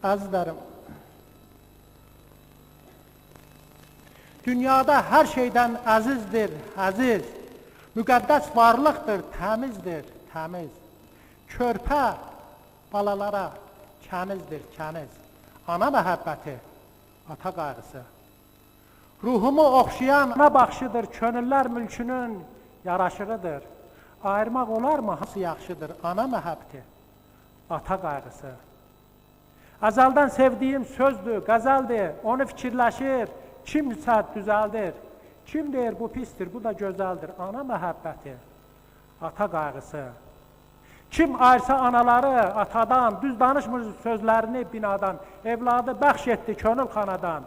Əzizlərim, dünyada hər şeydən əzizdir, əziz, müqəddəs varlıqdır, təmizdir, təmiz. Körpə balalara kənizdir, kəniz. Ana məhəbbəti, ata qayğısı. Ruhumu oxşayan ana baxışıdır, könüllər mülkünün yaraşığıdır. Ayırmaq olarmı, hansı yaxşıdır, ana məhəbbəti, ata qayğısı. Əzəldən sevdiyim sözdür, qəzəldir, onu fikirləşir, kimsə düzəldir. Kim deyir bu pistir, bu da gözəldir, ana məhəbbəti, ata qayğısı. Kim ayırsa anaları atadan, düz danışmır sözlərini binadan, evladı bəxş etdi könül xanadan,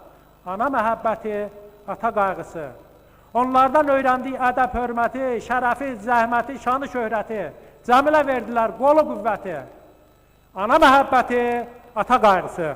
ana məhəbbəti, ata qayğısı. Onlardan öyrəndiyi ədəb hörməti, şərəfi, zəhməti, şanı şöhrəti, Cəmilə verdilər qolu qüvvəti, ana məhəbbəti, ata qayğısı.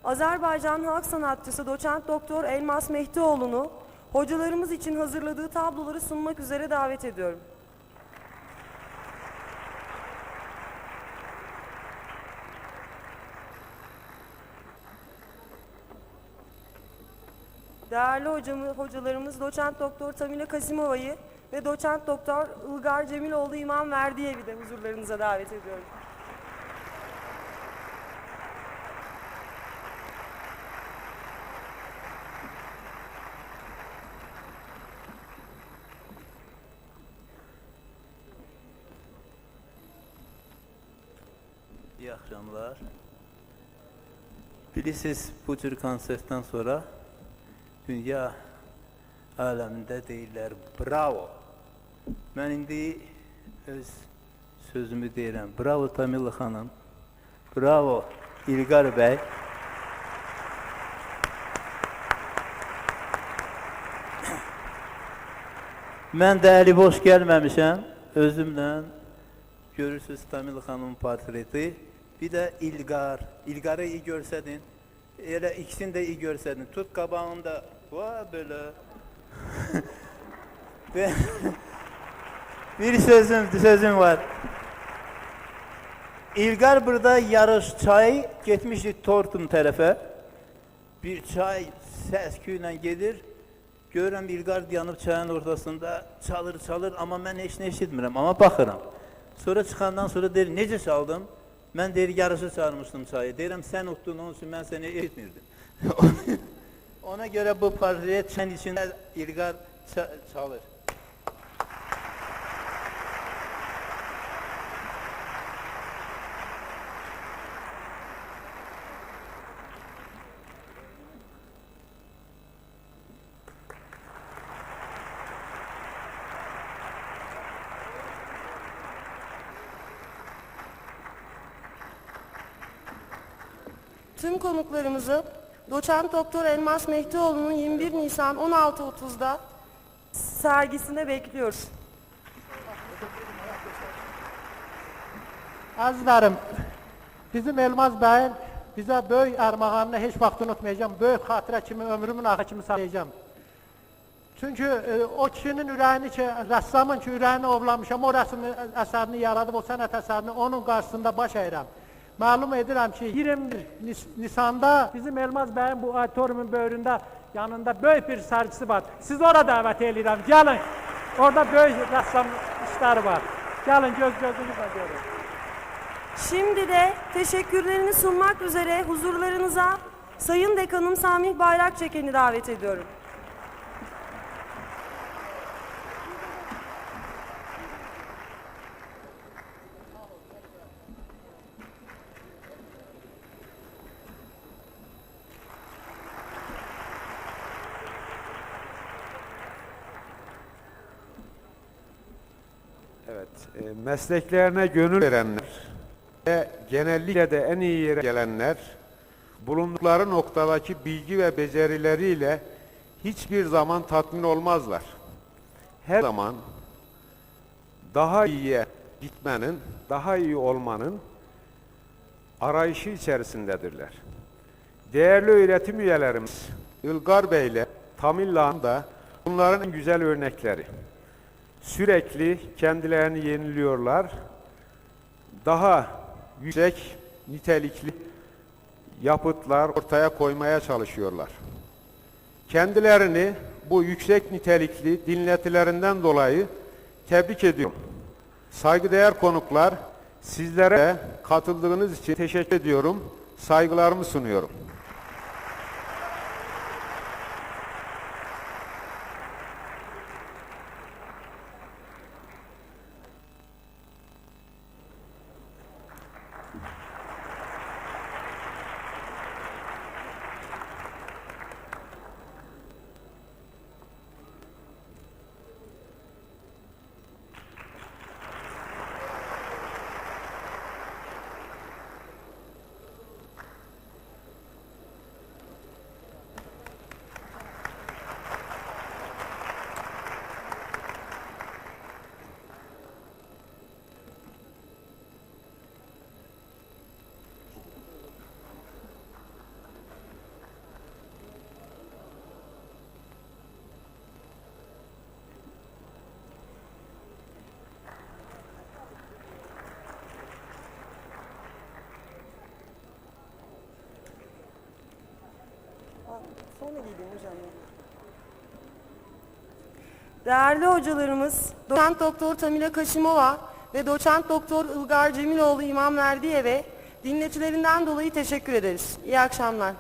Azerbaycan halk sanatçısı doçent doktor Elmas Mehdioğlu'nu hocalarımız için hazırladığı tabloları sunmak üzere davet ediyorum. Değerli hocalarımız doçent doktor Tamila Kasimova'yı ve doçent doktor Ilgar Cemiloğlu İmam Verdi'yi de huzurlarınıza davet ediyorum. İyi akşamlar. Bilirsiniz, bu tür konsertdən sonra dünya aləmində deyirlər bravo. Mən indi öz sözümü deyirəm. Bravo Tamila xanım. Bravo. İlqar bəy. Mən də əli boş gəlməmişəm. Özümlə görürsünüz Tamil xanımın portreti. Bir də İlqar. İlqarı iyi görsədin. Elə ikisini də iyi görsədin. Tut qabağında. Va belə. Bir sözüm var. İlqar burada yarış çay getmişdi Tortum tərəfə. Bir çay səs-küylə gedir. Görürəm İlqar yanıb çayın ortasında çalır, amma mən heç nə eşitmirəm, amma baxıram. Sonra çıxandan sonra deyir, necə çaldım? Mən deyir, yarışı çağırmışdım çayı. Deyirəm, sən utdun, onun üçün mən səni eşitmirdim. Ona görə bu portret çayın içində İlqar çalır. Tüm konuklarımızı Doçent Doktor Elmas Mehdioğlu'nun 21 Nisan 16.30'da sergisine bekliyoruz. Azizlərim, bizim Elmaz bəyin bizə böyük ərmağanını heç vaxt unutmayacağım, böyük xatirə kimi, ömrümün axı kimi saklayacağım. Çünki o kişinin ürəyini ki, rəssamın ki, ürəyini ovlamışam, o rəsm əsərini yaradıb, o sənət əsərini onun qarşısında baş əyirəm. Məlum edirəm ki, 20 Nisanda bizim Elmaz bəyin bu auditoriumun böyründə yanında böyük bir sergisi var. Siz ora dəvət edirəm. Gəlin. Orada böyük rəssam işləri var. Gəlin gözünüzlə görün. Şimdi de teşekkürlerini sunmak üzere huzurlarınıza Sayın Dekanım Samih Bayrakçeken'i davet ediyorum. Evet, mesleklerine gönül verenler ve genellikle de en iyi yere gelenler, bulundukları noktadaki bilgi ve becerileriyle hiçbir zaman tatmin olmazlar. Her zaman daha iyiye gitmenin, daha iyi olmanın arayışı içerisindedirler. Değerli öğretim üyelerimiz İlqar Bey ile Tamillan da bunların en güzel örnekleri. Sürekli kendilerini yeniliyorlar. Daha yüksek nitelikli yapıtlar ortaya koymaya çalışıyorlar. Kendilerini bu yüksek nitelikli dinletilerinden dolayı tebrik ediyorum. Saygıdeğer konuklar, sizlere katıldığınız için teşekkür ediyorum. Saygılarımı sunuyorum. Sonra giydim hocam. Değerli hocalarımız Doçent Doktor Tamila Kaşimova ve Doçent Doktor İlgar Cemiloğlu İmam Verdiyev'e dinletilerinden dolayı teşekkür ederiz. İyi akşamlar.